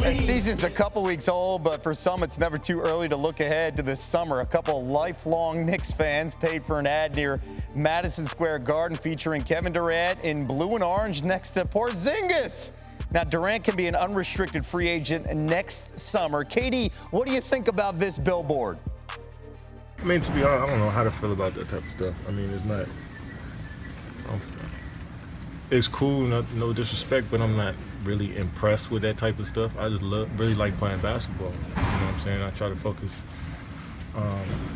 The season's a couple weeks old, but for some, it's never too early to look ahead to this summer. A couple of lifelong Knicks fans paid for an ad near Madison Square Garden featuring Kevin Durant in blue and orange next to Porzingis. Now, Durant can be an unrestricted free agent next summer. KD, what do you think about this billboard? I mean, to be honest, I don't know how to feel about that type of stuff. I mean, it's not. It's cool, no disrespect, but I'm not really impressed with that type of stuff. I just really like playing basketball. You know what I'm saying? I try to focus.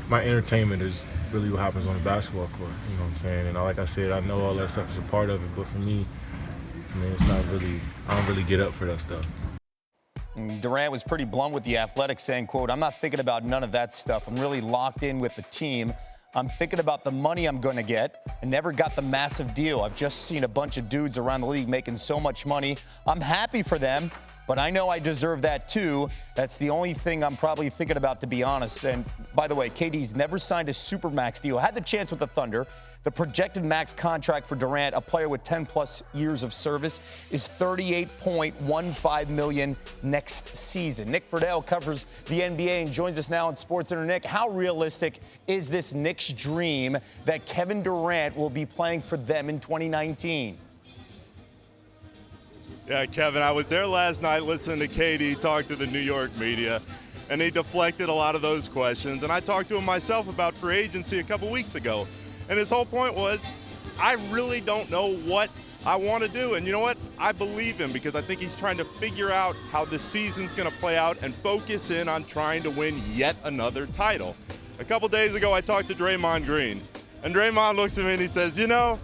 My entertainment is really what happens on the basketball court. You know what I'm saying? And like I said, I know all that stuff is a part of it, but for me, I mean, it's not really. I don't really get up for that stuff. Durant was pretty blunt with The Athletic, saying, quote, "I'm not thinking about none of that stuff. I'm really locked in with the team. I'm thinking about the money I'm going to get. I never got the massive deal. I've just seen a bunch of dudes around the league making so much money. I'm happy for them, but I know I deserve that too. That's the only thing I'm probably thinking about, to be honest." And by the way, KD's never signed a supermax deal. Had the chance with the Thunder. The projected max contract for Durant, a player with 10-plus years of service, is $38.15 million next season. Nick Friedell covers the NBA and joins us now on SportsCenter. Nick, how realistic is this Knicks dream that Kevin Durant will be playing for them in 2019? Yeah, Kevin, I was there last night listening to KD talk to the New York media, and he deflected a lot of those questions. And I talked to him myself about free agency a couple weeks ago. And his whole point was, I really don't know what I want to do. And you know what? I believe him, because I think he's trying to figure out how the season's going to play out and focus in on trying to win yet another title. A couple days ago, I talked to Draymond Green. And Draymond looks at me and he says, you know,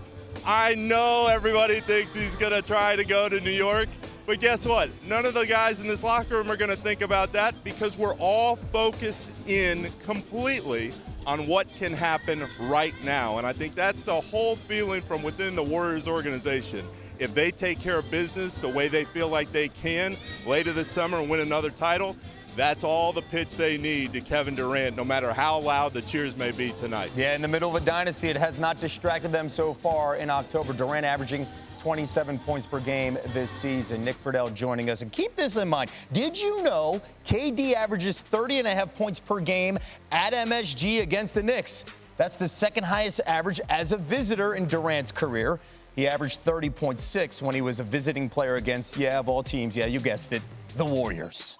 I know everybody thinks he's going to try to go to New York. But guess what? None of the guys in this locker room are going to think about that, because we're all focused in completely on what can happen right now. And I think that's the whole feeling from within the Warriors organization. If they take care of business the way they feel like they can later this summer and win another title, that's all the pitch they need to Kevin Durant, no matter how loud the cheers may be tonight. Yeah, in the middle of a dynasty, it has not distracted them so far in October. Durant averaging 27 points per game this season. Nick Friedell joining us. And keep this in mind. Did you know KD averages 30.5 points per game at MSG against the Knicks? That's the second highest average as a visitor in Durant's career. He averaged 30.6 when he was a visiting player against, of all teams, you guessed it, the Warriors.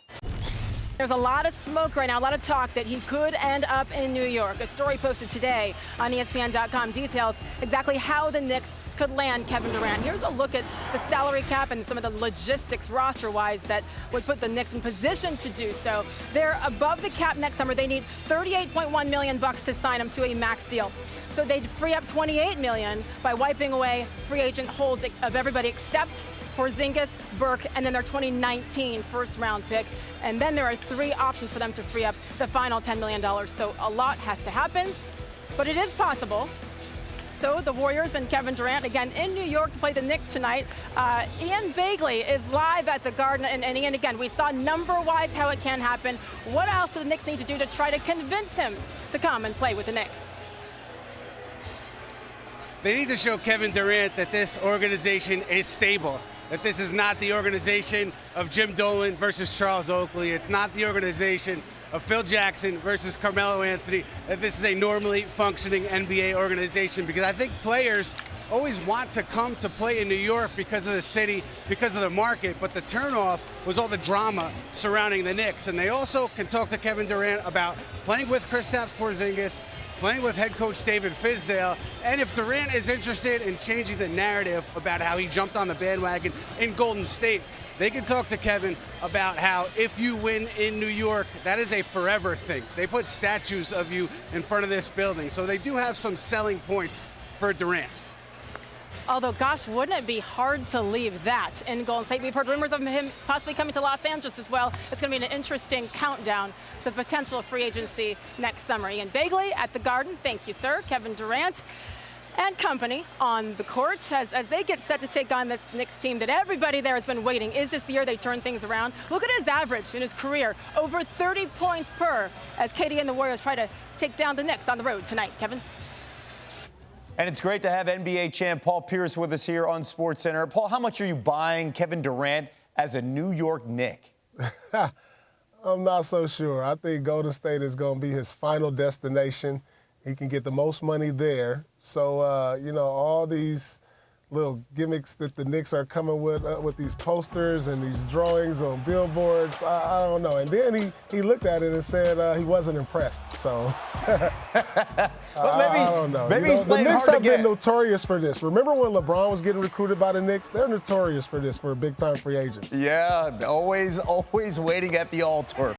There's a lot of smoke right now, a lot of talk that he could end up in New York. A story posted today on ESPN.com details exactly how the Knicks could land Kevin Durant. Here's a look at the salary cap and some of the logistics roster-wise that would put the Knicks in position to do so. They're above the cap next summer. They need $38.1 million to sign him to a max deal. So they'd free up $28 million by wiping away free agent holds of everybody except Porzingis, Burke, and then their 2019 first-round pick. And then there are 3 options for them to free up the final $10 million. So a lot has to happen, but it is possible. So the Warriors and Kevin Durant, again, in New York to play the Knicks tonight. Ian Begley is live at the Garden. And Ian, again, we saw number-wise how it can happen. What else do the Knicks need to do to try to convince him to come and play with the Knicks? They need to show Kevin Durant that this organization is stable, that this is not the organization of Jim Dolan versus Charles Oakley. It's not the organization of Phil Jackson versus Carmelo Anthony, that this is a normally functioning NBA organization, because I think players always want to come to play in New York because of the city, because of the market, but the turnoff was all the drama surrounding the Knicks. And they also can talk to Kevin Durant about playing with Kristaps Porzingis, playing with head coach David Fizdale, and if Durant is interested in changing the narrative about how he jumped on the bandwagon in Golden State, they can talk to Kevin about how if you win in New York, that is a forever thing. They put statues of you in front of this building, so they do have some selling points for Durant. Although, gosh, wouldn't it be hard to leave that in Golden State? We've heard rumors of him possibly coming to Los Angeles as well. It's going to be an interesting countdown to potential free agency next summer. Ian Begley at the Garden. Thank you, sir. Kevin Durant and company on the court as they get set to take on this Knicks team that everybody there has been waiting. Is this the year they turn things around? Look at his average in his career, over 30 points per, as KD and the Warriors try to take down the Knicks on the road tonight. Kevin? And it's great to have NBA champ Paul Pierce with us here on SportsCenter. Paul, how much are you buying Kevin Durant as a New York Knick? I'm not so sure. I think Golden State is going to be his final destination. He can get the most money there. So, you know, all these little gimmicks that the Knicks are coming with these posters and these drawings on billboards, I don't know. And then he looked at it and said he wasn't impressed. So But I don't know. Maybe You he's know, playing the Knicks hard have to been get. notorious for this. Remember when LeBron was getting recruited by the Knicks? They're notorious for this, for big-time free agents. Yeah, always waiting at the altar.